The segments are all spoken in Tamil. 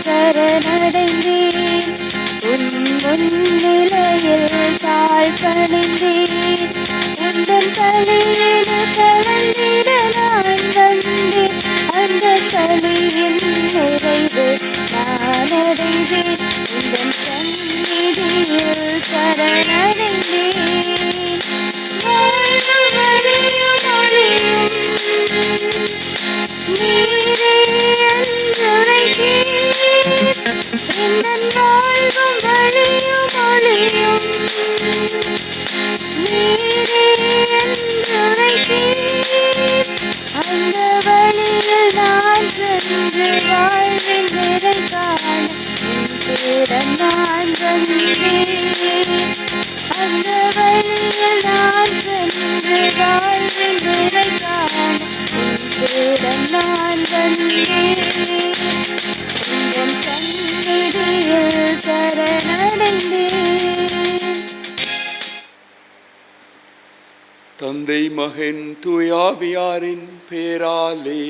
சரணடைந்தேன், உன் முன்னிலையில் தாழ்பணிந்தேன். உந்தன் தலையில் கலந்திட நான் வந்தேன், அந்த தலையின் நிறைவு நான் அடைந்தேன். உந்தன் சந்நிதியில் சரணடைந்தேன். வாழ்வும் வழியும் ஒளியும் நீரே என்றுரைத்தேன். எந்தன் வாழ்வும் வழியும் ஒளியும் நீரே என்றுரைத்தேன். அந்த வழியில் நான் சென்று வாழ்வின் நிறை காண உன் சீரம் நான் வந்தேன். அந்த வழியில் நான் சென்று வாழ்வின் நிறை காண உன் சீரம் நான் வந்தேன். உந்தன் சந்நிதியில் சரணடைந்தேன். தந்தை மகன் தூயாவியாரின் பேராலே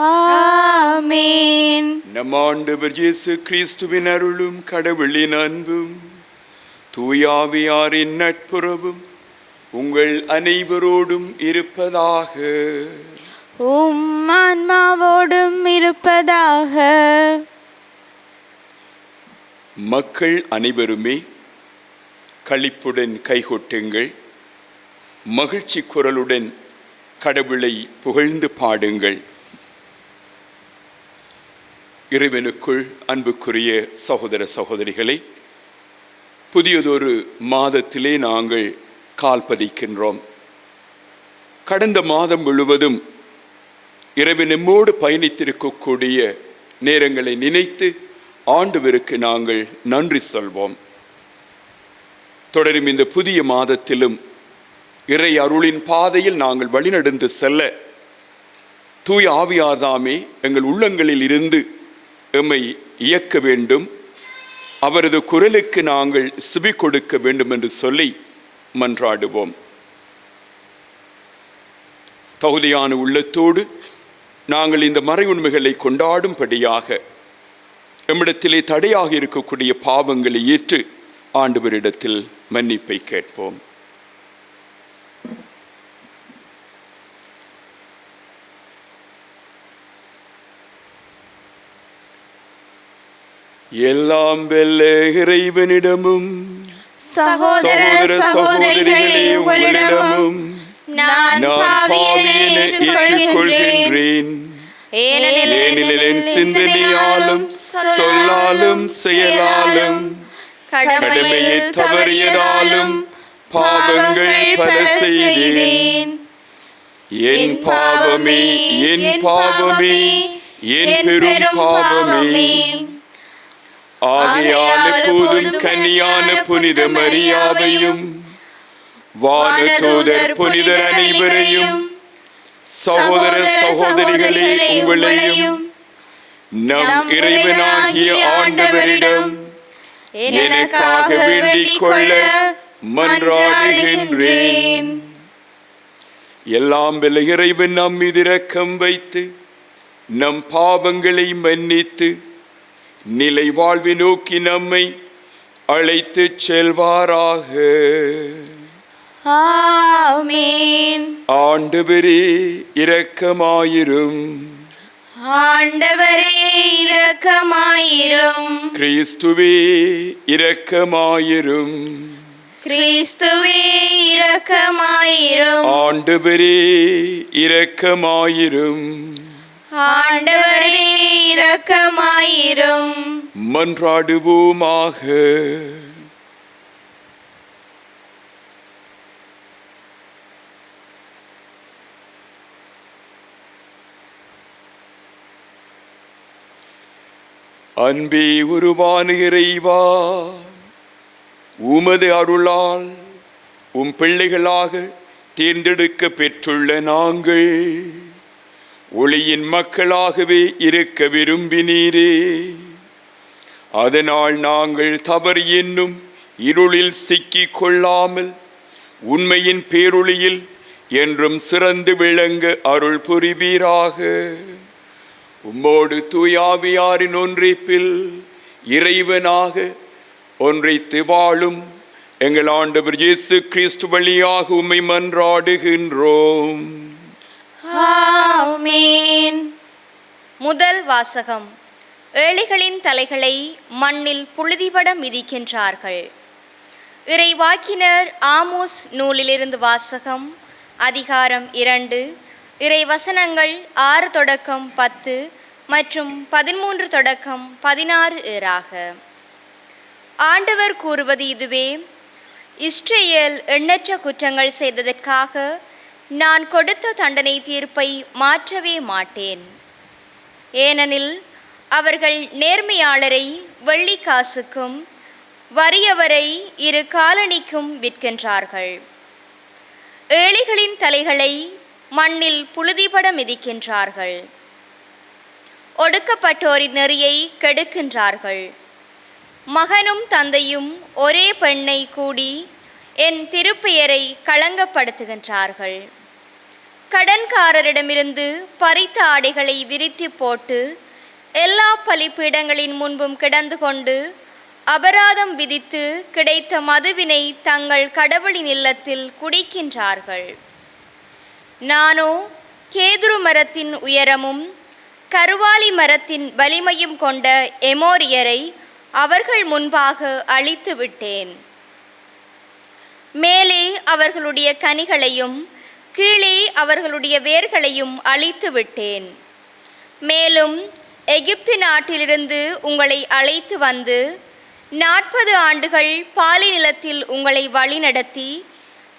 ஆமென். நம் ஆண்டவர் இயேசு கிறிஸ்துவின் அருளும் கடவுளின் அன்பும் தூயாவியாரின் நட்புறவும் உங்கள் அனைவரோடும் இருப்பதாக. உம் ஆன்மாவோடும் இருப்பதாக. மக்கள் அனைவருமே களிப்புடன் கைகொட்டுங்கள், மகிழ்ச்சி குரலுடன் கடவுளை புகழ்ந்து பாடுங்கள். இறைவனுக்குள் அன்புக்குரிய சகோதர சகோதரிகளை, புதியதொரு மாதத்திலே நாங்கள் கால் பதிக்கின்றோம். கடந்த மாதம் முழுவதும் இறைவன் நம்மோடு பயணித்திருக்கக்கூடிய நேரங்களை நினைத்து ஆண்டவருக்கு நாங்கள் நன்றி சொல்வோம். தொடரும் இந்த புதிய மாதத்திலும் இறை அருளின் பாதையில் நாங்கள் வழிநடந்து செல்ல தூய ஆவியார்தாமே எங்கள் உள்ளங்களில் இருந்து எம்மை இயக்க வேண்டும், அவரது குரலுக்கு நாங்கள் செவி கொடுக்க வேண்டும் என்று சொல்லி மன்றாடுவோம். தகுதியான உள்ளத்தோடு நாங்கள் இந்த மறை உண்மைகளை கொண்டாடும்படியாக எம்மிடத்திலே தடையாக இருக்கக்கூடிய பாவங்களை ஏற்று ஆண்டவரிடத்தில் மன்னிப்பை கேட்போம். எல்லாம் வெல்ல இறைவனிடமும் சகோதர சகோதரிகளே உங்களிடமும் நான் பாவியனை ஏற்றுக்கொள்கின்றேன். ஏனெனில் என் சிந்தனையாலும் சொல்லாலும் செயலாலும் கடமையை தவறியதாலும் பாவங்கள் பல செய்தேன். என் பாவமே, என் பாவமே, என் பெரும் பாவமே. ஆகையால் எப்போதும் கன்னியான புனித மரியாவையும் வானதூதர் புனிதர் அனைவரையும் சகோதர சகோதரிகளே உங்களையும் நம் இறைவனாகிய ஆண்டவரிடம் எனக்காக வேண்டிக் கொள்ள மன்றாடுகின்றேன். எல்லாம் வல்ல இறைவன் நம் மீது இரக்கம் வைத்து நம் பாவங்களை மன்னித்து நிலை வாழ்வை நோக்கி நம்மை அழைத்து செல்வாராக. ஆமென். ஆண்டவரே இரக்கமாயிரும். ஆண்டவரே இரக்கமாயிரும். கிறிஸ்துவே இரக்கமாயிரும். கிறிஸ்துவே இரக்கமாயிரும். ஆண்டவரே இரக்கமாயிரும். ஆண்டவரே இரக்கமாயிரும். மன்றாடுவோமாக. அன்பே உருவான இறைவா, உமது அருளால் உம் பிள்ளைகளாக தேர்ந்தெடுக்க பெற்றுள்ள நாங்கள் ஒளியின் மக்களாகவே இருக்க விரும்பினீரே. அதனால் நாங்கள் தவறு என்னும் இருளில் சிக்கிக் கொள்ளாமல் உண்மையின் பேரொளியில் என்றும் சிறந்து விளங்க அருள் புரிவீராக. உம்மோடு தூயாவியாரின் ஒன்றிப்பில் இறைவனாக ஒன்றைத்து வாழும் எங்கள் ஆண்டவர் இயேசு கிறிஸ்து வழியாக உம்மை மன்றாடுகின்றோம். ஆமென். முதல் வாசகம். ஏழைகளின் தலைகளை மண்ணில் புழுதிபட மிதிக்கின்றார்கள். இறைவாக்கினர் ஆமோஸ் நூலிலிருந்து வாசகம். அதிகாரம் 2, இறை வசனங்கள் 6 தொடக்கம் 10 மற்றும் 13 தொடக்கம் 16 ஏறாக. ஆண்டவர் கூறுவது இதுவே: இஸ்ரேல் எண்ணற்ற குற்றங்கள் செய்ததற்காக நான் கொடுத்த தண்டனை தீர்ப்பை மாற்றவே மாட்டேன். ஏனெனில் அவர்கள் நேர்மையாளரை வெள்ளி காசுக்கும் வறியவரை 2 காலணிக்கும் விற்கின்றார்கள். ஏழைகளின் தலைகளை மண்ணில் புழுதிபட மிதிக்கின்றார்கள். ஒடுக்கப்பட்டோரின் நெறியை கெடுக்கின்றார்கள். மகனும் தந்தையும் ஒரே பெண்ணை கூடி என் திருப்பெயரை களங்கப்படுத்துகின்றார்கள். கடன்காரரிடமிருந்து பறித்த ஆடைகளை விரித்து போட்டு எல்லா பலிப்பீடங்களின் முன்பும் கிடந்து கொண்டு அபராதம் விதித்து கிடைத்த மதுவினை தங்கள் கடவுளின் இல்லத்தில் குடிக்கின்றார்கள். நானோ கேதுரு மரத்தின் உயரமும் கருவாலி மரத்தின் வலிமையும் கொண்ட எமோரியரை அவர்கள் முன்பாக அழித்து விட்டேன். மேலே அவர்களுடைய கனிகளையும் கீழே அவர்களுடைய வேர்களையும் அழித்து விட்டேன். மேலும் எகிப்து நாட்டிலிருந்து உங்களை அழைத்து வந்து 40 ஆண்டுகள் பாலை நிலத்தில் உங்களை வழிநடத்தி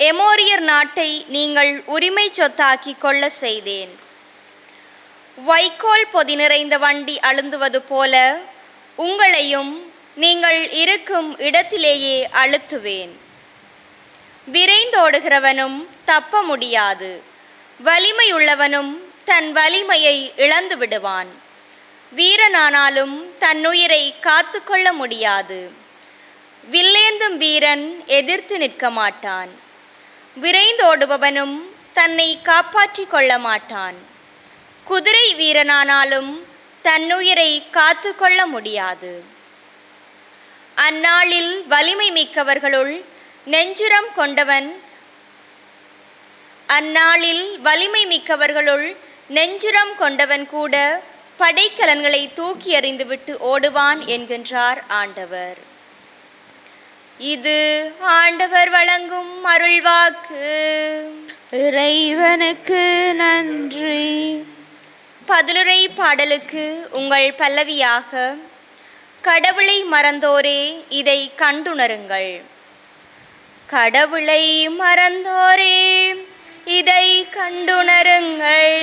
எமோரியர் நாட்டை நீங்கள் உரிமை சொத்தாக்கி கொள்ள செய்தேன். வைக்கோல் பொதி நிறைந்த வண்டி அழுந்துவது போல உங்களையும் நீங்கள் இருக்கும் இடத்திலேயே அழுத்துவேன். விரைந்தோடுகிறவனும் தப்ப முடியாது, வலிமையுள்ளவனும் தன் வலிமையை இழந்து விடுவான். வீரனானாலும் தன்னுயிரை காத்து கொள்ள முடியாது. வில்லேந்தும் வீரன் எதிர்த்து நிற்க மாட்டான். விரைந்தோடுபவனும் தன்னை காப்பாற்றிக் கொள்ள மாட்டான். குதிரை வீரனானாலும் தன்னுயிரை காத்து கொள்ள முடியாது. அந்நாளில் வலிமை மிக்கவர்களுள் நெஞ்சுரம் கொண்டவன் கூட படைக்கலன்களை தூக்கி எறிந்துவிட்டு ஓடுவான் என்கின்றார் ஆண்டவர். இது ஆண்டவர் வழங்கும் அருள்வாக்கு. இறைவனுக்கு நன்றி. பதிலுரை பாடலுக்கு உங்கள் பல்லவியாக: கடவுளை மறந்தோரே இதை கண்டுணருங்கள். கடவுளை மறந்தோரே இதை கண்டுணருங்கள்.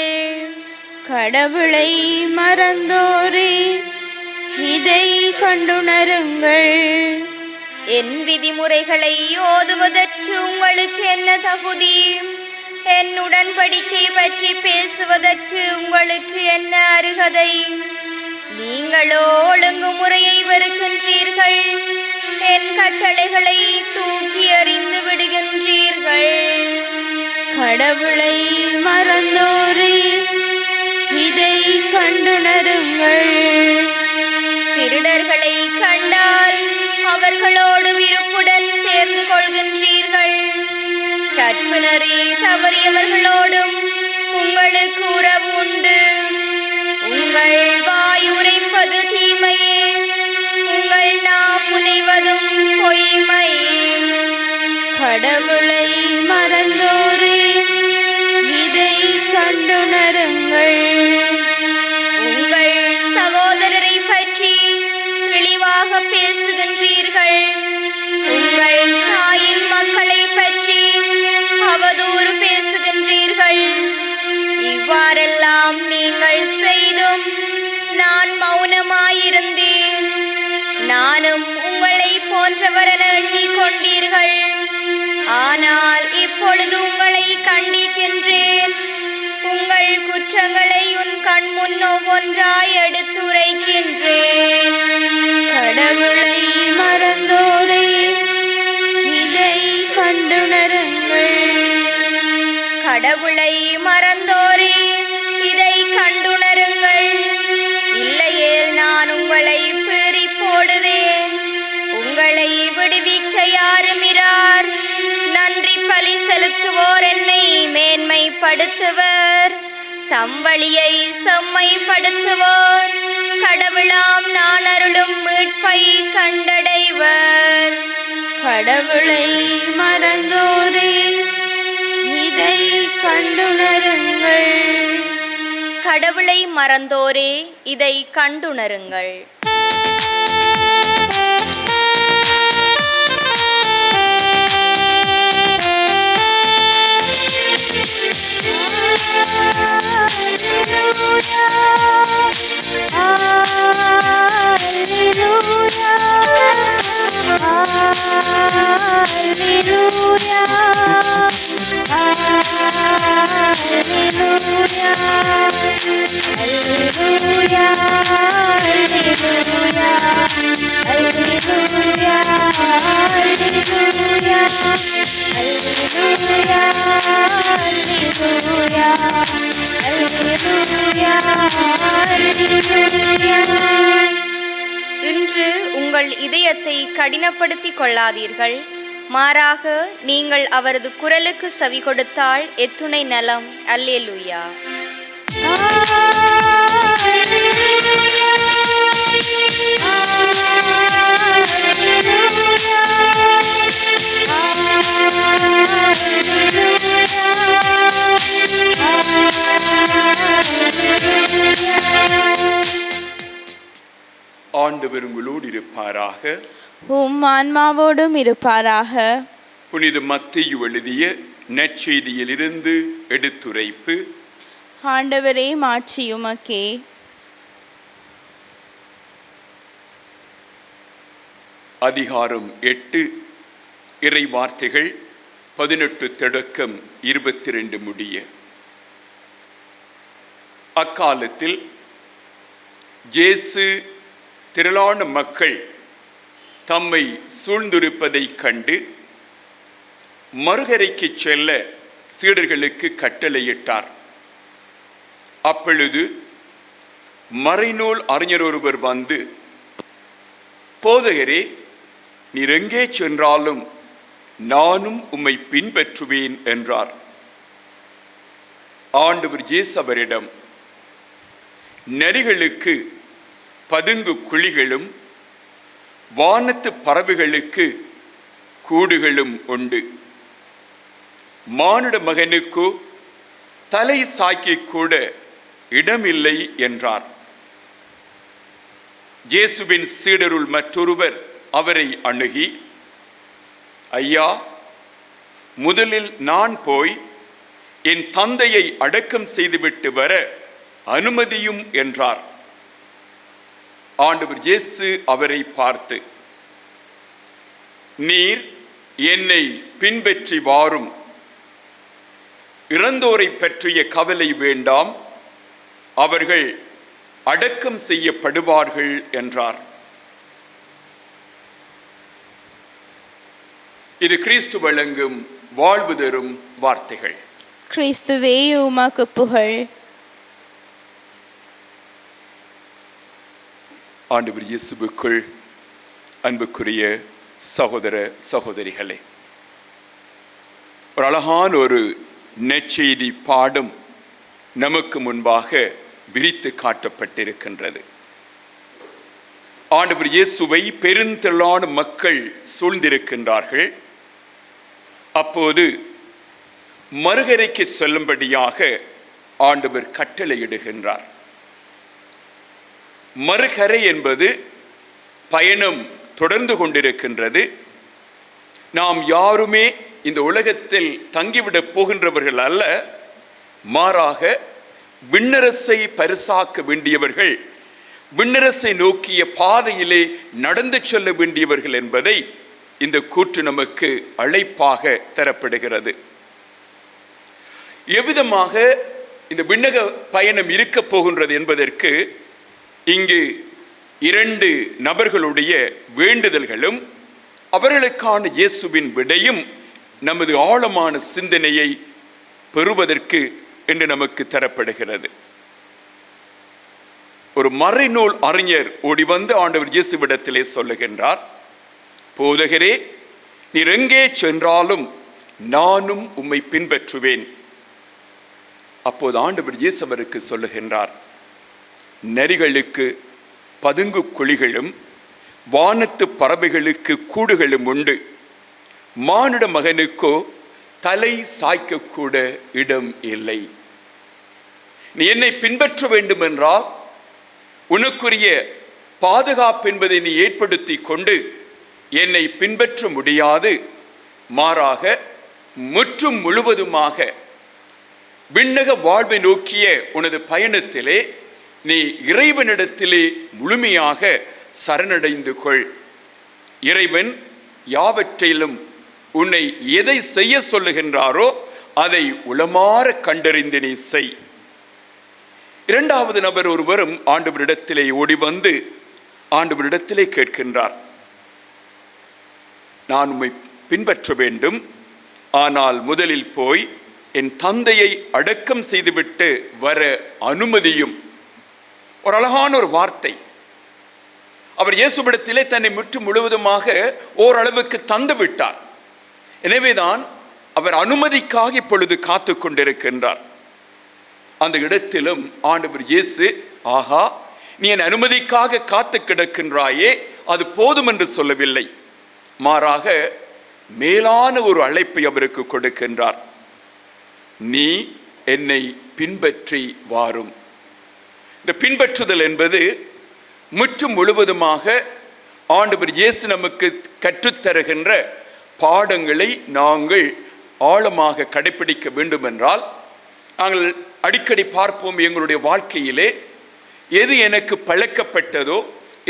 கடவுளை மறந்தோரே இதை கண்டுணருங்கள். என் விதிமுறைகளை ஓதுவதற்கு உங்களுக்கு என்ன தகுதி? என் உடன்படிக்கை பற்றி பேசுவதற்கு உங்களுக்கு என்ன அருகதை? நீங்களோ ஒழுங்குமுறையை வெறுக்கின்றீர்கள். என் கட்டளைகளை தூக்கி எறிந்து விடுகின்றீர்கள். கடவுளை மறந்தோரே இதை கண்டுணருங்கள். திருடர்களை கண்டால் அவர்களோடு விருப்புடன் சேர்ந்து கொள்கின்றீர்கள். கற்பு நெறி தவறியவர்களோடும் உங்களுக்கு உறவு உண்டு. உங்கள் வாய் உரைப்பது தீமையே, உங்கள் நா புனைவதும் பொய்மையே. கடவுளை மறந்தோரே இதை கண்டுணருங்கள். உங்கள் சகோதரரை பற்றி இழிவாக பேசுகின்றீர்கள். உங்கள் தாயின் மக்களை பற்றி அவதூறு பேசுகின்றீர்கள். இவ்வாறெல்லாம் நீங்கள் செய்தும் நான் மௌனமாயிருந்தேன். நானும் உங்களை போன்றவரென எண்ணிக்கொண்டீர்கள். ஆனால் இப்பொழுது உங்களை கண்டிக்கின்றேன். உங்கள் குற்றங்களை உன் கண் முன் ஒவ்வொன்றாய் எடுத்துரைக்கின்றேன். கடவுளை மறந்தோரே கடவுளை மறந்தோரே இதை கண்டுணருங்கள். இல்லையேல் நான் உங்களை பீறி போடுவேன். உங்களை விடுவிக்க யாருமிரார். நன்றி பலி செலுத்துவோர் என்னை மேன்மைப்படுத்துவர். தம் வழியை செம்மைப்படுத்துவோர் கடவுளாம் நான் அருளும் மீட்பை கண்டடைவர். கடவுளை மறந்தோரே இதை கண்டுணருங்கள். கடவுளை மறந்தோரே இதை கண்டுணருங்கள். இன்று உங்கள் இதயத்தை கடினப்படுத்திக் கொள்ளாதீர்கள். மாறாக நீங்கள் அவரது குரலுக்கு செவி கொடுத்தால் எத்துணை நலம். அல்லேலூயா. ஆண்டவர் உங்களோடு இருப்பாராக. உம் ஆன்மாவோடும் இருப்பாராக. புனித மத்தேயு எழுதிய நற்செய்தியிலிருந்து எடுத்துரைப்பு. ஆண்டவரே மாட்சி உமக்கே. அதிகாரம் 8 இறை வார்த்தைகள் 18 தொடக்கம் 22 முடிய. அக்காலத்தில் இயேசு திரளான மக்கள் தம்மை சூழ்ந்திருப்பதைக் கண்டு மறுகரைக்கு செல்ல சீடர்களுக்கு கட்டளையிட்டார். அப்பொழுது மறைநூல் அறிஞர் ஒருவர் வந்து, போதகரே, நீர் எங்கே சென்றாலும் நானும் உம்மை பின்பற்றுவேன் என்றார். ஆண்டவர் இயேசு அவரிடம், நரிகளுக்கு பதுங்கு குழிகளும் வானத்து பறவைகளுக்கு கூடுகளும் உண்டு, மானிட மகனுக்கோ தலை சாய்க்க கூட இடமில்லை என்றார். இயேசுவின் சீடருள் மற்றொருவர் அவரை அணுகி, ஐயா, முதலில் நான் போய் என் தந்தையை அடக்கம் செய்துவிட்டு வர அனுமதியும் என்றார். ஆண்டவர் இயேசு அவரை பார்த்து, நீர் என்னை பின்பற்றி வாரும், இறந்தோரை பற்றிய கவலை வேண்டாம், அவர்கள் அடக்கம் செய்யப்படுவார்கள் என்றார். இது கிறிஸ்து வழங்கும் வாழ்வு தரும் வார்த்தைகள். கிறிஸ்துவே உமக்கு புகழ். ஆண்டவர் இயேசுவுக்குள் அன்புக்குரிய சகோதர சகோதரிகளே, ஒரு அழகான ஒரு நற்செய்தி பாடம் நமக்கு முன்பாக விரித்து காட்டப்பட்டிருக்கின்றது. ஆண்டவர் இயேசுவை பெருந்திரளான மக்கள் சூழ்ந்திருக்கின்றார்கள். அப்போது மறுகரைக்கு செல்லும்படியாக ஆண்டவர் கட்டளையிடுகின்றார். மறுகரை என்பது பயணம் தொடர்ந்து கொண்டிருக்கின்றது. நாம் யாருமே இந்த உலகத்தில் தங்கிவிடப் போகின்றவர்கள் அல்ல, மாறாக விண்ணரசை பரிசாக்க வேண்டியவர்கள், விண்ணரசை நோக்கிய பாதையிலே நடந்து செல்ல வேண்டியவர்கள் என்பதை இந்த கூற்று நமக்கு அழைப்பாக தரப்படுகிறது. எவ்விதமாக இந்த விண்ணக பயணம் இருக்க போகின்றது என்பதற்கு இங்கு 2 நபர்களுடைய வேண்டுதல்களும் அவர்களுக்கான இயேசுவின் விடையும் நமது ஆழமான சிந்தனையை பெறுவதற்கு என்று நமக்கு தரப்படுகிறது. ஒரு மறைநூல் அறிஞர் ஓடி வந்து ஆண்டவர் இயேசுவிடத்திலே சொல்லுகின்றார், போதகரே, நீர் எங்கே சென்றாலும் நானும் உம்மை பின்பற்றுவேன். அப்போது ஆண்டவர் இயேசு அவருக்கு சொல்லுகின்றார், நரிகளுக்கு பதுங்கு குழிகளும் வானத்து பறவைகளுக்கு கூடுகளும் உண்டு, மானிட மகனுக்கோ தலை சாய்க்கக்கூட இடம் இல்லை. நீ என்னை பின்பற்ற வேண்டும் என்றால் உனக்குரிய பாதுகாப்பு என்பதை நீ ஏற்படுத்தி கொண்டு என்னை பின்பற்ற முடியாது. மாறாக முற்றும் முழுவதுமாக விண்ணக வாழ்வை நோக்கிய உனது பயணத்திலே நீ இறைவனிடத்திலே முழுமையாக சரணடைந்து கொள். இறைவன் யாவற்றிலும் உன்னை எதை செய்ய சொல்லுகின்றாரோ அதை உளமாற கண்டறிந்து நீ செய். இரண்டாவது நபர் ஒருவரும் ஆண்டவரிடத்திலே ஓடி வந்து ஆண்டவரிடத்திலே கேட்கின்றார், நான் உம்மை பின்பற்ற வேண்டும், ஆனால் முதலில் போய் என் தந்தையை அடக்கம் செய்துவிட்டு வர அனுமதியும். ஒரு அழகான ஒரு வார்த்தை. அவர் இயேசுவிடத்திலே தன்னை முற்று முழுவதுமாக ஓரளவுக்கு தந்து விட்டார். எனவேதான் அவர் அனுமதிக்காக இப்பொழுது காத்து கொண்டிருக்கின்றார். அந்த இடத்திலும் ஆண்டவர் இயேசு, ஆகா, நீ என் அனுமதிக்காக காத்து கிடக்கின்றாயே, அது போதும் என்று சொல்லவில்லை. மாறாக மேலான ஒரு அழைப்பை அவருக்கு கொடுக்கின்றார். நீ என்னை பின்பற்றி வாரும். இந்த பின்பற்றுதல் என்பது முற்றும் முழுவதுமாக ஆண்டவர் இயேசு நமக்கு கற்றுத்தருகின்ற பாடங்களை நாங்கள் ஆழமாக கடைபிடிக்க வேண்டும் என்றால், நாங்கள் அடிக்கடி பார்ப்போம் எங்களுடைய வாழ்க்கையிலே எது எனக்கு பழக்கப்பட்டதோ,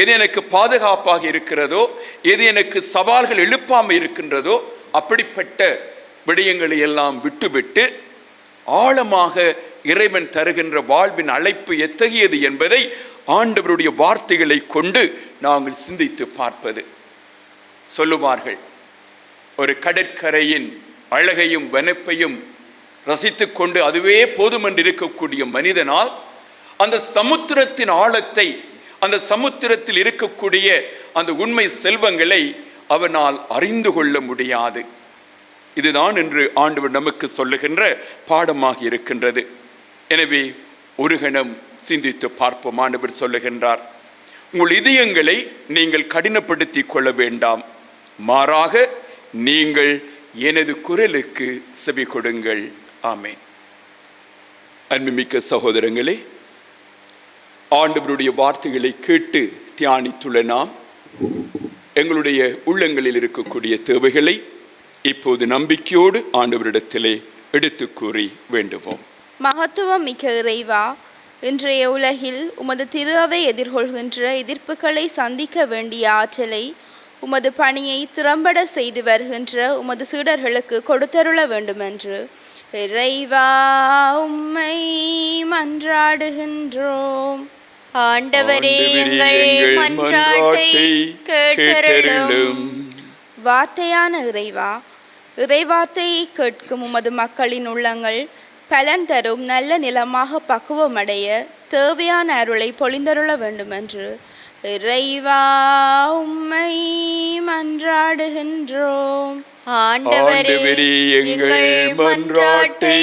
எது எனக்கு பாதுகாப்பாக இருக்கிறதோ, எது எனக்கு சவால்கள் எழுப்பாமல் இருக்கின்றதோ, அப்படிப்பட்ட விடயங்களை எல்லாம் விட்டுவிட்டு ஆழமாக இறைவன் தருகின்ற வாழ்வின் அழைப்பு எத்தகையது என்பதை ஆண்டவருடைய வார்த்தைகளை கொண்டு நாங்கள் சிந்தித்து பார்ப்பது. சொல்லுவார்கள், ஒரு கடற்கரையின் அழகையும் வனப்பையும் ரசித்துக் கொண்டு அதுவே போதும் என்று இருக்கக்கூடிய மனிதனால் அந்த சமுத்திரத்தின் ஆழத்தை, அந்த சமுத்திரத்தில் இருக்கக்கூடிய அந்த உண்மை செல்வங்களை அவனால் அறிந்து கொள்ள முடியாது. இதுதான் என்று ஆண்டவர் நமக்கு சொல்லுகின்ற பாடமாக இருக்கின்றது. எனவே ஒரு கணம் சிந்தித்து பார்ப்போம். ஆண்டவர் சொல்லுகின்றார், உங்கள் இதயங்களை நீங்கள் கடினப்படுத்தி கொள்ள வேண்டாம், மாறாக நீங்கள் எனது குரலுக்கு செவி கொடுங்கள். ஆமென். அன்புமிக்க சகோதரங்களே, ஆண்டவருடைய வார்த்தைகளை கேட்டு தியானித்துள்ள நாம் எங்களுடைய உள்ளங்களில் இருக்கக்கூடிய தேவைகளை இப்போது நம்பிக்கையோடு ஆண்டவரிடத்திலே எடுத்து கூறி வேண்டுவோம். மகத்துவம் மிக்க இறைவா, இன்றைய உலகில் உமது திரு அவை எதிர்கொள்கின்ற எதிர்ப்புகளை சந்திக்க வேண்டிய ஆற்றலை உமது பணியை திறம்பட செய்து வருகின்ற உமது சீடர்களுக்கு கொடுத்தருள வேண்டுமென்று இறைவா உம்மை மன்றாடுகின்றோம். ஆண்டவரே, எங்கள் மன்றாட்டை கேட்டருளும். வார்த்தையான இறைவா, இறைவார்த்தையை கேட்கும் உமது மக்களின் உள்ளங்கள் பலன் தரும் நல்ல நிலமாக பக்குவமடைய தேவையான அருளை பொழிந்தருள வேண்டுமென்று இறைவா உம்மை மன்றாடுகின்றோம். ஆண்டவரே, எங்கள் மன்றாட்டை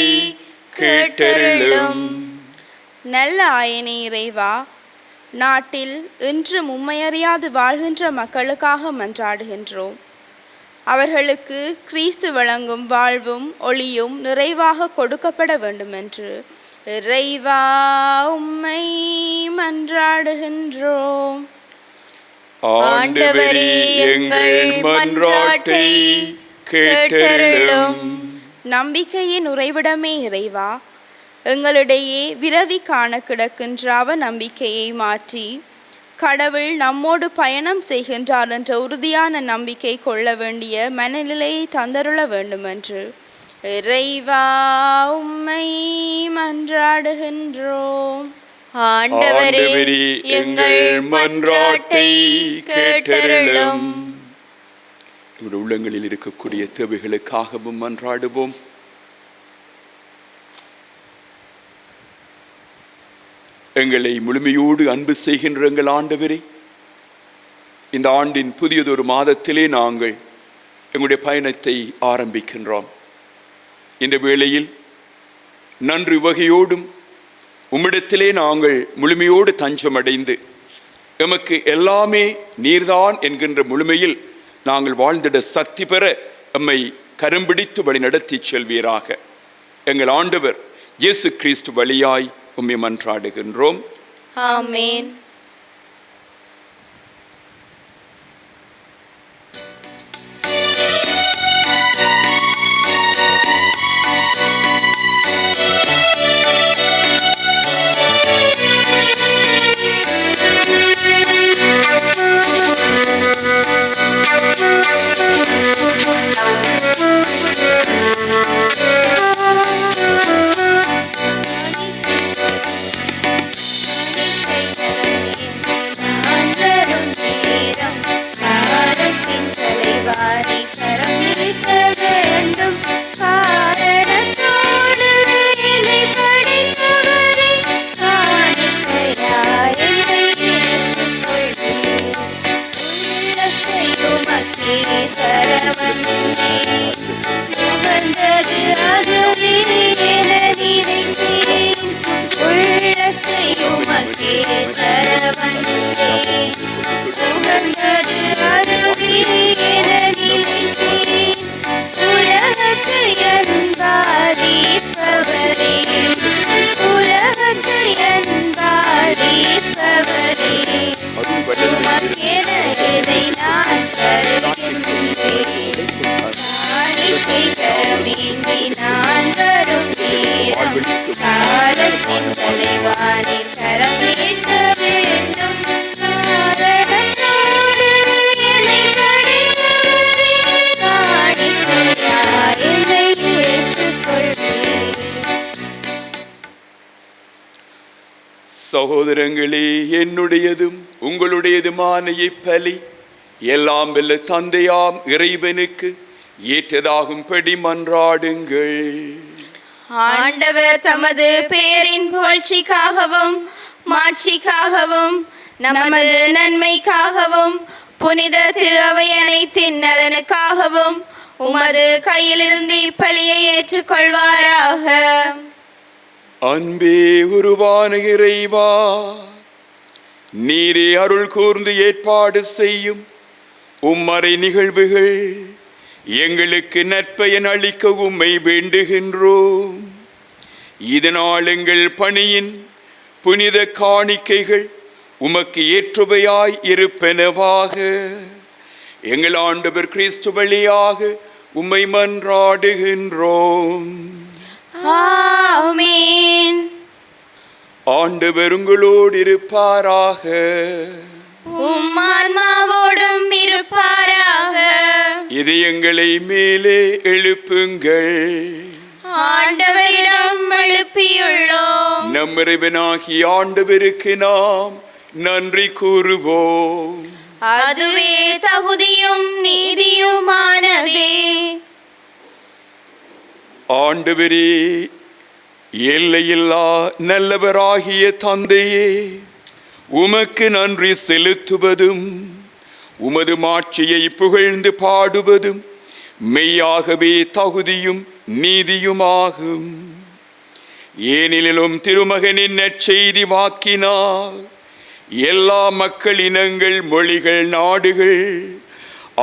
கேட்டருளும். நல்ல ஆயனே இறைவா, நாட்டில் இன்று உம்மையறியாது வாழ்கின்ற மக்களுக்காக மன்றாடுகின்றோம். அவர்களுக்கு கிறிஸ்து வழங்கும் வாழ்வும் ஒளியும் நிறைவாக கொடுக்கப்பட வேண்டுமென்று இறைவா உம்மை மன்றாடுகின்றோம். ஆண்டவரே, எங்கள் மன்றாட்டை கேட்டருளும். நம்பிக்கையின் உறைவிடமே இறைவா, எங்களிடையே விரவி காண கிடக்கின்ற அவ நம்பிக்கையை மாற்றி கடவுள் நம்மோடு பயணம் செய்கின்றார் என்ற உறுதியான நம்பிக்கை கொள்ள வேண்டிய மனநிலையை தந்தருள வேண்டுமென்று இறைவா உம்மை மன்றாடுகின்றோம். ஆண்டவரே, எங்கள் மன்றாட்டை கேட்டருளும். நம்முடைய உள்ளங்களில் இருக்கக்கூடிய தேவைகளுக்காகவும் மன்றாடுவோம். எங்களை முழுமையோடு அன்பு செய்கின்ற எங்கள் ஆண்டவரே, இந்த ஆண்டின் புதியதொரு மாதத்திலே நாங்கள் எங்களுடைய பயணத்தை ஆரம்பிக்கின்றோம். இந்த வேளையில் நன்றி வகையோடும் உம்மிடத்திலே நாங்கள் முழுமையோடு தஞ்சமடைந்து எமக்கு எல்லாமே நீர்தான் என்கின்ற முழுமையில் நாங்கள் வாழ்ந்திட சக்தி பெற எம்மை கரும்பிடித்து வழி நடத்தி செல்வீராக. எங்கள் ஆண்டவர் இயேசு கிறிஸ்து வழியாய் உம்மை மன்றாடுகின்றோம். ஆமென். சகோதரங்களே, என்னுடையதும் உங்களுடையதுமான இப்பலி எல்லாம் வல்ல தந்தையாம் இறைவனுக்கு ஏற்றதாகும்படி மன்றாடுங்கள். ஆண்டவர் தமது பெயரின் புகழ்ச்சிக்காகவும் மாட்சிக்காகவும் நமது நன்மைக்காகவும் புனித திரு அவை அனைத்தின் நலனுக்காகவும் உமது கையிலிருந்து இப்பலியை ஏற்றுக்கொள்வாராக. அன்பே உருவான இறைவா, நீரே அருள் கூர்ந்து ஏற்பாடு செய்யும் உம்மறை நிகழ்வுகள் எங்களுக்கு நற்பயன் அளிக்க உம்மை வேண்டுகின்றோம். இதனால் எங்கள் பணியின் புனித காணிக்கைகள் உமக்கு ஏற்றவையாய் இருப்பனவாக. எங்கள் ஆண்டவர் கிறிஸ்து வழியாக உம்மை மன்றாடுகின்றோம். ஆமென். ஆண்டவர் உங்களோடு இருப்பாராக. உம் ஆன்மாவோடும் இருப்பாராக. இதயங்களை மேலே எழுப்புங்கள். ஆண்டவரிடம் எழுப்பியுள்ளோம். நம் இறைவனாகிய ஆண்டவருக்கு நாம் நன்றி கூறுவோம். அதுவே தகுதியும் நீதியுமானதே. ஆண்டவரே, எல்லையில்லா நல்லவராகிய தந்தையே, உமக்கு நன்றி செலுத்துவதும் உமது மாட்சியை புகழ்ந்து பாடுவதும் மெய்யாகவே தகுதியும் நீதியுமாகும். ஏனெனிலும் திருமகனின் நற்செய்தி வாக்கினால் எல்லா மக்களினங்கள், மொழிகள், நாடுகள்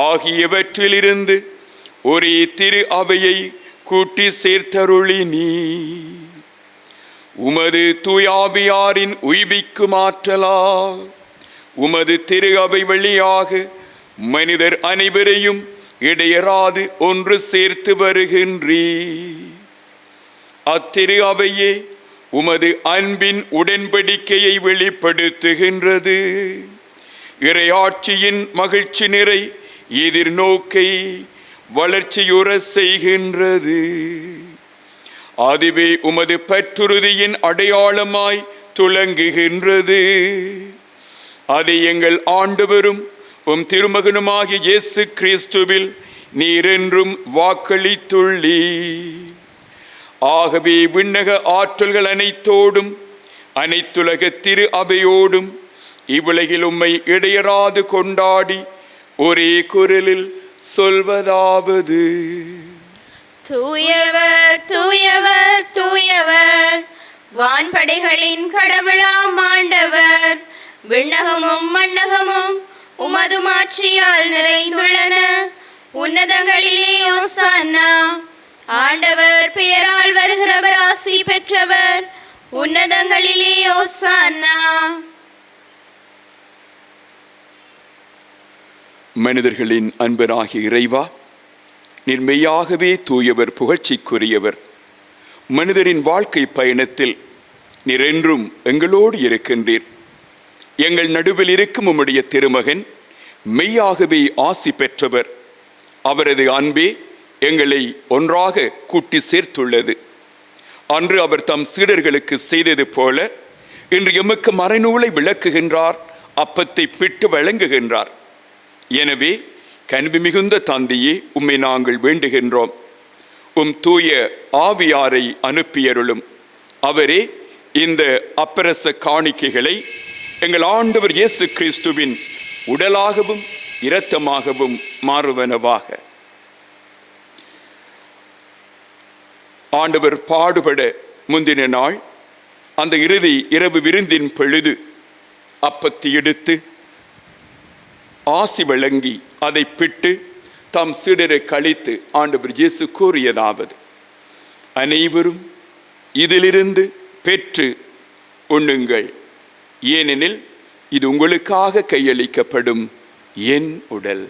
ஆகியவற்றிலிருந்து ஒரே திரு அவையை கூட்டி சேர்த்தருளினீ. உமது தூயாவியாரின் உய்விக்கும் ஆற்றலால் உமது திரு அவை வழியாக மனிதர் அனைவரையும் இடையராது ஒன்று சேர்த்து வருகின்றீ. அத்திரு அவையே உமது அன்பின் உடன்படிக்கையை வெளிப்படுத்துகின்றது. இறையாட்சியின் மகிழ்ச்சி நிறை எதிர்நோக்கை வளர்ச்சியுற செய்கின்றது. அதுவே உமது பற்றுறுதியின் அடையாளமாய் துலங்குகின்றது. அதை எங்கள் ஆண்டவரும் உம் திருமகனுமாகிய இயேசு கிறிஸ்துவில் நீரென்றும் வாக்களித்துள்ளீர். ஆகவே விண்ணக ஆற்றல்கள் அனைத்தோடும் அனைத்துலக திரு அவையோடும் இவ்வுலகில் உம்மை இடையராது கொண்டாடி ஒரே குரலில் சொல்வதாவது: தூயவர் தூயவர் தூயவர், வான்படைகளின் கடவுளாம் ஆண்டவர். விண்ணகமும் மண்ணகமும் உமது மாட்சியால் நிறைந்துள்ளன. உன்னதங்களிலே ஓசானா. ஆண்டவர் பெயரால் வருகிறவர் ஆசி பெற்றவர். உன்னதங்களிலே ஓசானா. மனிதர்களின் அன்பராகிய இறைவா, நீர் மெய்யாகவே தூயவர், புகழ்ச்சிக்குரியவர். மனிதரின் வாழ்க்கை பயணத்தில் நீர் என்றும் எங்களோடு இருக்கின்றீர். எங்கள் நடுவில் இருக்கும் உம்முடைய திருமகன் மெய்யாகவே ஆசி பெற்றவர். அவரது அன்பே எங்களை ஒன்றாக கூட்டி சேர்த்துள்ளது. அன்று அவர் தம் சீடர்களுக்கு செய்தது போல இன்று எமக்கு மறைநூலை விளக்குகின்றார், அப்பத்தை பிட்டு வழங்குகின்றார். எனவே கனிவு மிகுந்த தந்தையே, உம்மை நாங்கள் வேண்டுகின்றோம். உம் தூய ஆவியாரை அனுப்பியருளும். அவரே இந்த அப்பரச காணிக்கைகளை எங்கள் ஆண்டவர் இயேசு கிறிஸ்துவின் உடலாகவும் இரத்தமாகவும் மாறுவனவாக. ஆண்டவர் பாடுபட முந்தின நாள் அந்த இறுதி இரவு விருந்தின் பொழுது அப்பத்தை எடுத்து ஆசி வழங்கி அதை பிட்டு தம் சீடரை கழித்து ஆண்டவர் இயேசு கூறியதாவது: அனைவரும் இதிலிருந்து பெற்று உண்ணுங்கள், ஏனெனில் இது உங்களுக்காக கையளிக்கப்படும் என் உடல்.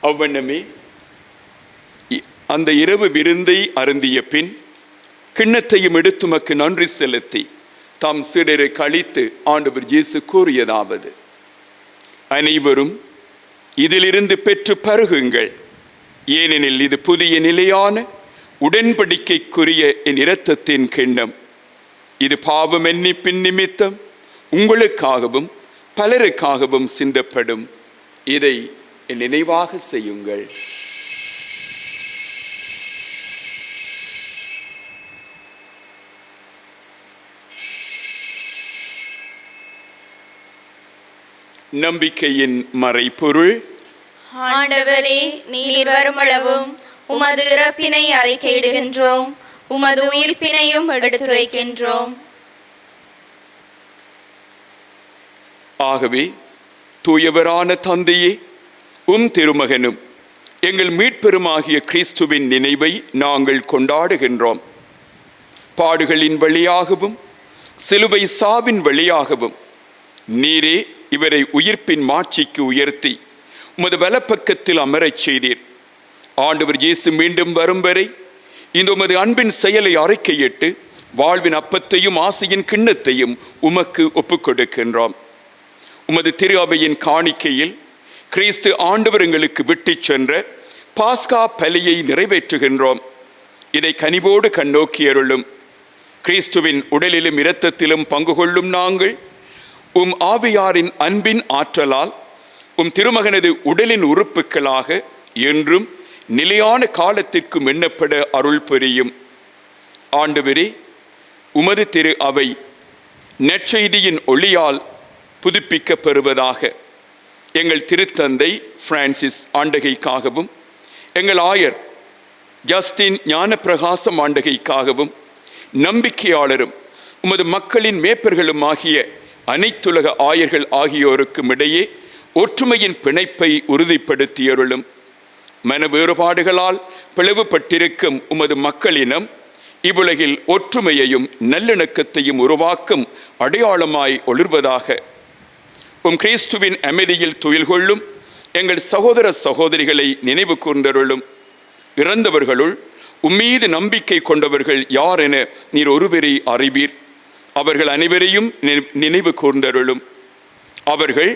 அவ்வண்ணமே அந்த இரவு விருந்தை அருந்திய பின் கிண்ணத்தையும் எடுத்து உமக்கு நன்றி செலுத்தி தாம் சீடரை கழித்து ஆண்டவர் இயேசு கூறியதாவது: அனைவரும் இதிலிருந்து பெற்று பருகுங்கள், ஏனெனில் இது புதிய நிலையான உடன்படிக்கைக்குரிய என் இரத்தத்தின் கிண்ணம். இது பாவ மன்னிப்பின் நிமித்தம் உங்களுக்காகவும் பலருக்காகவும் சிந்தப்படும். இதை என் நினைவாக செய்யுங்கள். நம்பிக்கையின் மறைபொருள்: ஆண்டவரே, நீர் வருமளவும் உமது இறப்பினை அறிக்கையிடுகின்றோம், உமது உயிர்ப்பினையும் எடுத்துரைக்கின்றோம். ஆகவே தூயவரான தந்தையே, உம் திருமகனும் எங்கள் மீட்பெருமாகிய கிறிஸ்துவின் நினைவை நாங்கள் கொண்டாடுகின்றோம். பாடுகளின் வழியாகவும் சிலுவை சாவின் வழியாகவும் நீரே இவரை உயிர்ப்பின் மாட்சிக்கு உயர்த்தி உமது வலப்பக்கத்தில் அமரச் செய்தீர். ஆண்டவர் இயேசு மீண்டும் வரும் வரை இந்த உமது அன்பின் செயலை அறிக்கையிட்டு வாழ்வின் அப்பத்தையும் ஆசையின் கிண்ணத்தையும் உமக்கு ஒப்புக் கொடுக்கின்றோம். உமது திரு அவையின் காணிக்கையில் கிறிஸ்து ஆண்டவர் எங்களுக்கு விட்டு சென்ற பாஸ்கா பலியை நிறைவேற்றுகின்றோம். இதை கனிவோடு கண்ணோக்கியருளும். கிறிஸ்துவின் உடலிலும் இரத்தத்திலும் பங்கு கொள்ளும் நாங்கள் உம் ஆவியாரின் அன்பின் ஆற்றலால் உம் திருமகனது உடலின் உறுப்புகளாக என்றும் நிலையான காலத்திற்கும் எண்ணப்பட அருள் புரியும். ஆண்டவரே, உமது திரு அவை நற்செய்தியின் ஒளியால் புதுப்பிக்கப் பெறுவதாக. எங்கள் திருத்தந்தை பிரான்சிஸ் ஆண்டகைக்காகவும் எங்கள் ஆயர் ஜஸ்டின் ஞானப்பிரகாசம் ஆண்டகைக்காகவும் நம்பிக்கையாளரும் உமது மக்களின் மேய்ப்பர்களும் ஆகிய அனைத்துலக ஆயர்கள் ஆகியோருக்கும் இடையே ஒற்றுமையின் பிணைப்பை உறுதிப்படுத்தியருளும். மன வேறுபாடுகளால் பிளவுபட்டிருக்கும் உமது மக்களினம் இவ்வுலகில் ஒற்றுமையையும் நல்லிணக்கத்தையும் உருவாக்கும் அடையாளமாய் ஒளிர்வதாக. உம் கிறிஸ்துவின் அமைதியில் துயில் கொள்ளும் எங்கள் சகோதர சகோதரிகளை நினைவு கூர்ந்தருளும். இறந்தவர்களுள் உம்மீது நம்பிக்கை கொண்டவர்கள் யார் என நீர் ஒருவரை அறிவீர். அவர்கள் அனைவரையும் நினைவு கூர்ந்தருளும். அவர்கள்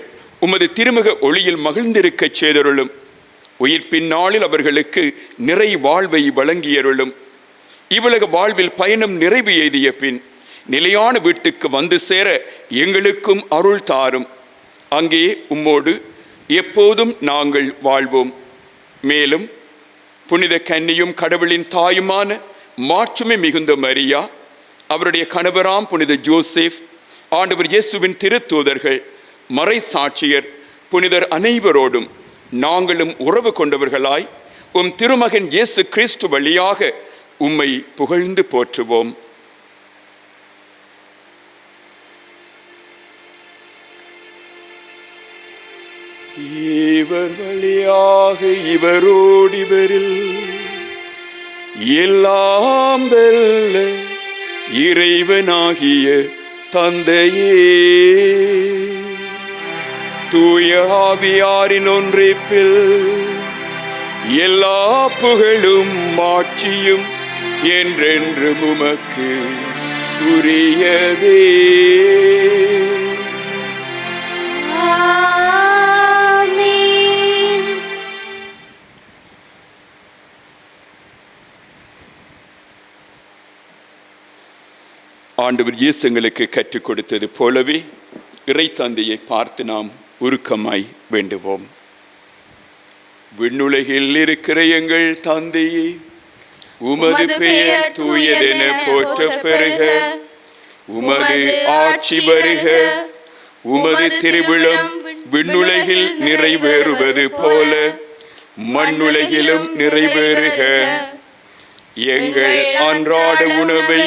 உமது திருமுக ஒளியில் மகிழ்ந்திருக்கச் செய்தருளும். உயிர்ப்பின் நாளில் அவர்களுக்கு நிறை வாழ்வை வழங்கியருளும். இவ்வுலக வாழ்வில் பயணம் நிறைவு எய்திய பின் நிலையான வீட்டுக்கு வந்து சேர எங்களுக்கும் அருள் தாரும். அங்கே உம்மோடு எப்போதும் நாங்கள் வாழ்வோம். மேலும் புனித கன்னியும் கடவுளின் தாயுமான மாட்சிமை மிகுந்த மரியா, அவருடைய கணவராம் புனித ஜோசேப், ஆண்டவர் இயேசுவின் திருத்தூதர்கள், மறை சாட்சியர், புனிதர் அனைவரோடும் நாங்களும் உறவு கொண்டவர்களாய் உம் திருமகன் இயேசு கிறிஸ்து வழியாக உம்மை புகழ்ந்து போற்றுவோம். இவர் வழியாக இவரோடு இவரில் எல்லாம் வெல்ல இறைவனாகிய தந்தையே, தூய ஆவியாரின் ஒன்றிப்பில் எல்லா புகழும் மாட்சியும் என்றென்று உமக்கு உரியதே. ஆண்டவர் இயேசு எங்களுக்கு கற்றுக் கொடுத்தது போலவே இறை தந்தையை பார்த்து நாம் உருக்கமாய் வேண்டுவோம். விண்ணுலகில் இருக்கிற எங்கள் தந்தையே, உமது பெயர் தூயதென போற்றப் பெறுக. உமது ஆட்சி வருக. உமது திருவிழம் விண்ணுலகில் நிறைவேறுவது போல மண்ணுலகிலும் நிறைவேறுக. எங்கள் அன்றாட உணவை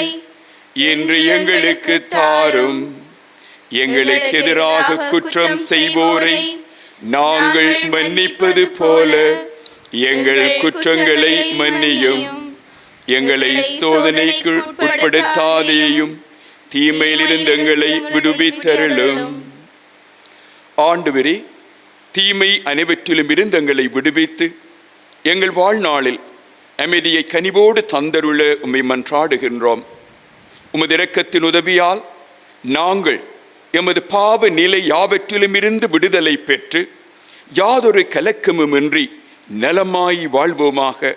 இன்று எங்களுக்கு தாரும். எங்களுக்கு எதிராக குற்றம் செய்வோரை நாங்கள் மன்னிப்பது போல எங்கள் குற்றங்களை மன்னியும். எங்களை சோதனைக்கு உட்படுத்தாதேயும், தீமையிலிருந்து எங்களை விடுவித்தருளும். ஆண்டவரே, தீமை அனைவற்றிலும் இருந்து எங்களை விடுவித்து எங்கள் வாழ்நாளில் அமைதியை கனிவோடு தந்தருள உம்மை மன்றாடுகின்றோம். உமது இரக்கத்தின் உதவியால் நாங்கள் எமது பாவ நிலை யாவற்றிலும் இருந்து விடுதலை பெற்று யாதொரு கலக்கமுமின்றி நலமாய் வாழ்வோமாக.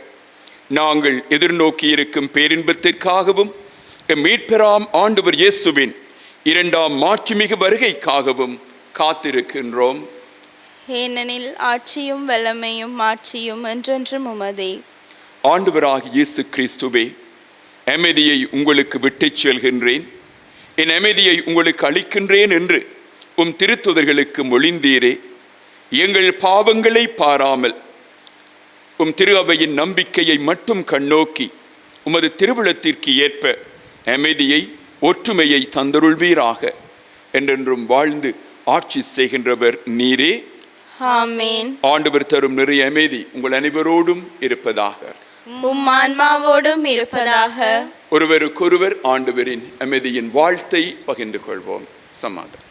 நாங்கள் எதிர்நோக்கி இருக்கும் பேரின்பத்திற்காகவும் மீட்பெறாம் ஆண்டவர் இயேசுவின் இரண்டாம் மாட்சிமிகு வருகைக்காகவும் காத்திருக்கின்றோம். ஏனெனில் ஆட்சியும் வல்லமையும் மாட்சியும் என்றென்றும் உமதே. ஆண்டவராகிய இயேசு கிறிஸ்துவே, அமைதியை உங்களுக்கு விட்டுச் செல்கின்றேன், என் அமைதியை உங்களுக்கு அளிக்கின்றேன் என்று உம் திருத்துதர்களுக்கு மொழிந்தீரே. எங்கள் பாவங்களை பாராமல் உம் திரு அவையின் நம்பிக்கையை மட்டும் கண்ணோக்கி உமது திருவிழத்திற்கு ஏற்ப அமைதியை ஒற்றுமையை தந்தருள்வீராக. என்றென்றும் வாழ்ந்து ஆட்சி செய்கின்றவர் நீரே. ஆமென். ஆண்டவர் தரும் நிறைய அமைதி உங்கள் அனைவரோடும் இருப்பதாக. உம் ஆன்மாவோடும் இருப்பதாக. ஒருவருக்கொருவர் ஆண்டவரின் அமைதியின் வாழ்த்தை பகிர்ந்து கொள்வோம். சமாதானம்.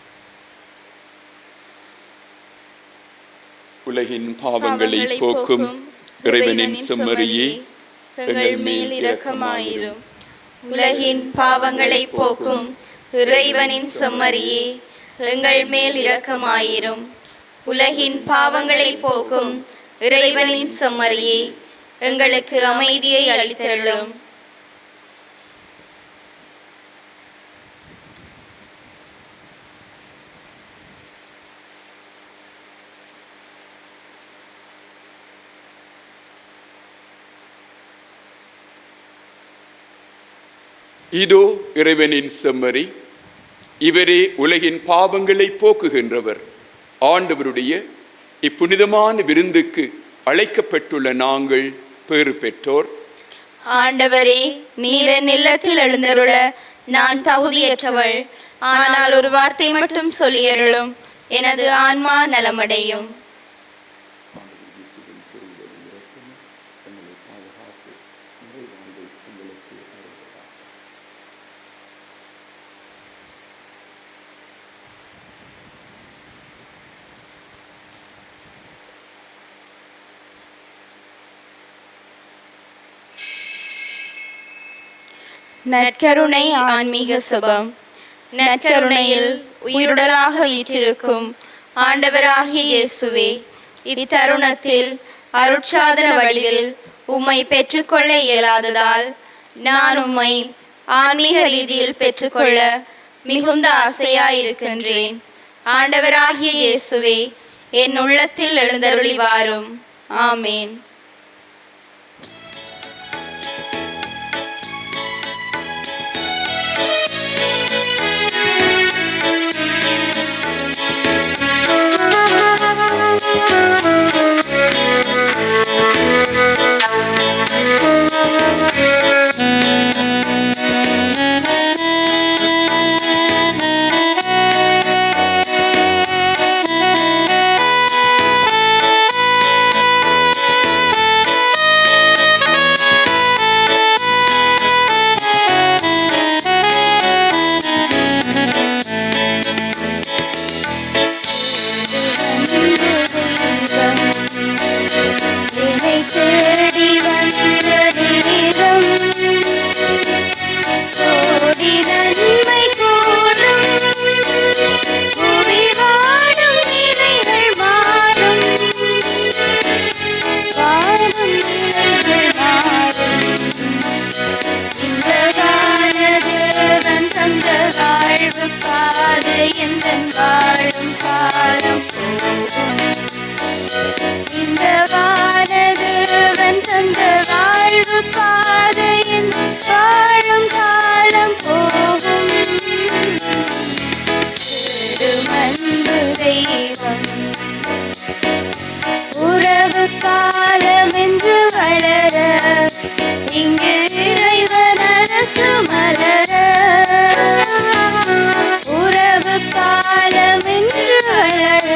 உலகின் பாவங்களை போக்கும் இறைவனின் செம்மறியே, எங்கள் மேல் இரக்கமாயிரும். உலகின் பாவங்களை போக்கும் இறைவனின் செம்மறியே, எங்கள் மேல் இரக்கமாயிரும். உலகின் பாவங்களை போக்கும் இறைவனின் செம்மறியே, எங்களுக்கு அமைதியை அளித்தருளும். இதோ இறைவனின் செம்மறி, இவரே உலகின் பாவங்களை போக்குகின்றவர். ஆண்டவருடைய இப்புனிதமான விருந்துக்கு அழைக்கப்பட்டுள்ள நாங்கள் பேறு பெற்றோர். ஆண்டவரே, நீர் என் இல்லத்தில் எழுந்தருள நான் தகுதியற்றவள். ஆனால் ஒரு வார்த்தை மட்டும் சொல்லியருளும், எனது ஆன்மா நலமடையும். நற்கருணை ஆன்மீக சுபம். நற்கருணையில் உயிருடலாக வீற்றிருக்கும் ஆண்டவராகிய இயேசுவே, இத்தருணத்தில் அருட்சாதன வழியில் உம்மை பெற்றுக்கொள்ள இயலாததால் நான் உம்மை ஆன்மீக ரீதியில் பெற்றுக்கொள்ள மிகுந்த ஆசையாயிருக்கின்றேன். ஆண்டவராகிய இயேசுவே, என் உள்ளத்தில் எழுந்தருளி வாரும். ஆமேன். உறவு பாலம் என்று வளர இங்கு இறைவன் அரசு மலர. உறவு பாலம் என்று வளர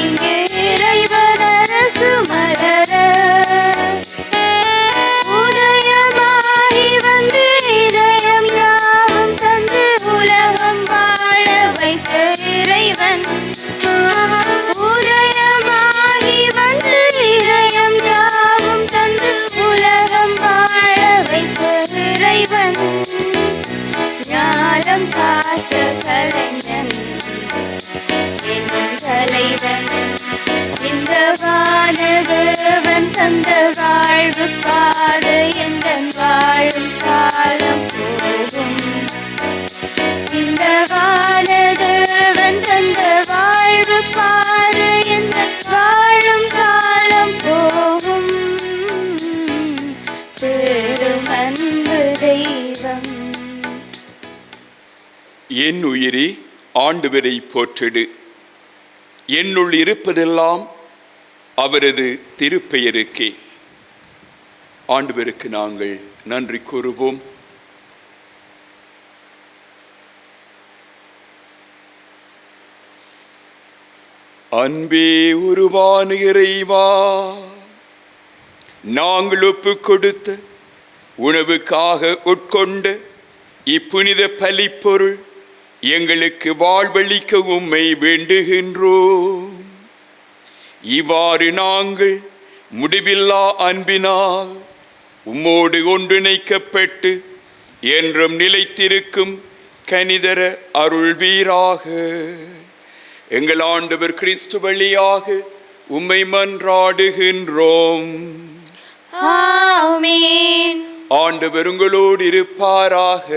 இங்கு இறைவன் அரசு மலர. உதயமாகி வந்து இதயம் யாவும் தந்து உலகம் வாழ வைத்த இறைவன். உதயமாகி வந்து இதயம் யாவும் தந்து உலகம் வாழ வைத்த இறைவன். ஞானம் பார்த்த கலைஞன் என் தலைவன். இந்த வானதேவன் தந்த வாழ்வு பாதை எந்தன் வாழும் காலம் போகும். இந்த வானதேவன் தந்த வாழ்வு பாதை எந்தன் வாழும் காலம் போகும். பெரும் அன்பு தெய்வம். என் உயிரே ஆண்டவரை போற்றிடு. என்னுள் இருப்பதெல்லாம் அவரது திருப்பெயருக்கே. ஆண்டவருக்கு நாங்கள் நன்றி கூறுவோம். அன்பே உருவான இறைவா, நாங்கள் ஒப்பு கொடுத்த உணவுக்காக உட்கொண்ட இப்புனித பலிப்பொருள் எங்களுக்கு வாழ்வளிக்க உம்மை வேண்டுகின்றோம். இவ்வாறு நாங்கள் முடிவில்லா அன்பினால் உம்மோடு ஒன்றிணைக்கப்பட்டு என்றும் நிலைத்திருக்கும் கனிதர அருள்வீராக. எங்கள் ஆண்டவர் கிறிஸ்து வழியாக உம்மை மன்றாடுகின்றோம். ஆமென். ஆண்டவர் உங்களோடு இருப்பாராக.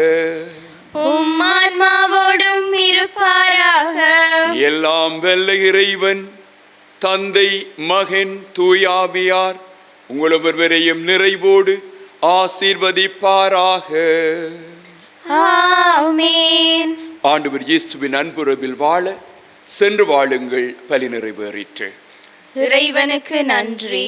உம் ஆன்மாவோடும் இருப்பாராக. எல்லாம் வல்ல இறைவன் தந்தை, மகன், தூயாவியார் உங்கள் ஒவ்வொருவரையும் நிறைவோடு ஆசீர்வதிப்பாராக. ஆமென். ஆண்டவர் இயேசுவின் அன்புறவில் வாழ சென்று வாழுங்கள். பலி நிறைவேறிற்று. இறைவனுக்கு நன்றி.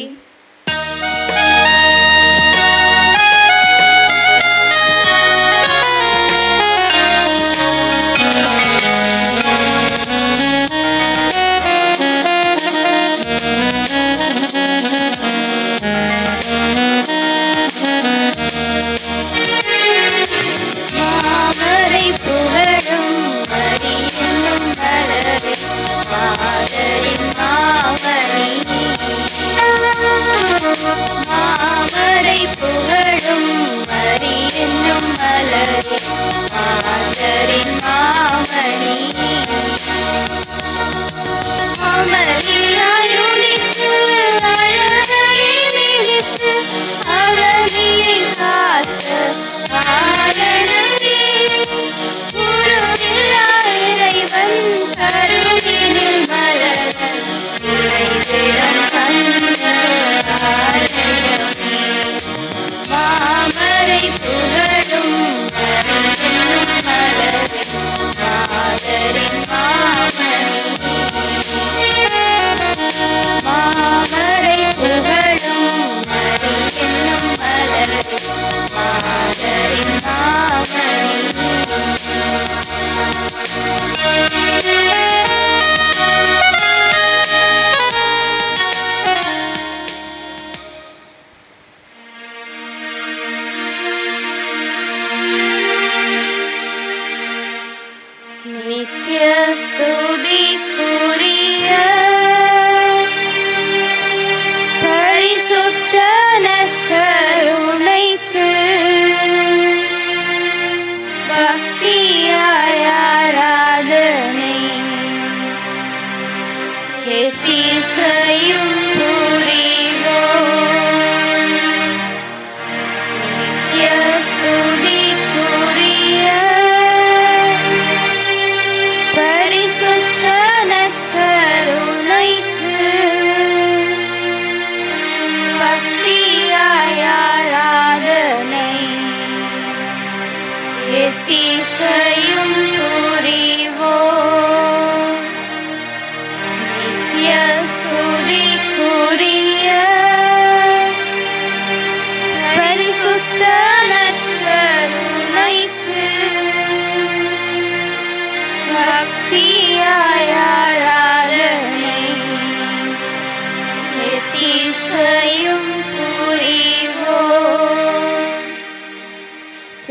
மாமரை புகழும் மரியும் மலரே மாதரின் மாமணி.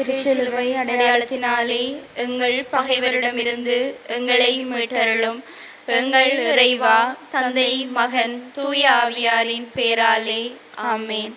திருச்சிலுவை அடையாளத்தினாலே எங்கள் பகைவரிடமிருந்து எங்களை மீட்டருளும். எங்கள் இறைவா, தந்தை, மகன், தூய ஆவியாரின் பேராலே ஆமேன்.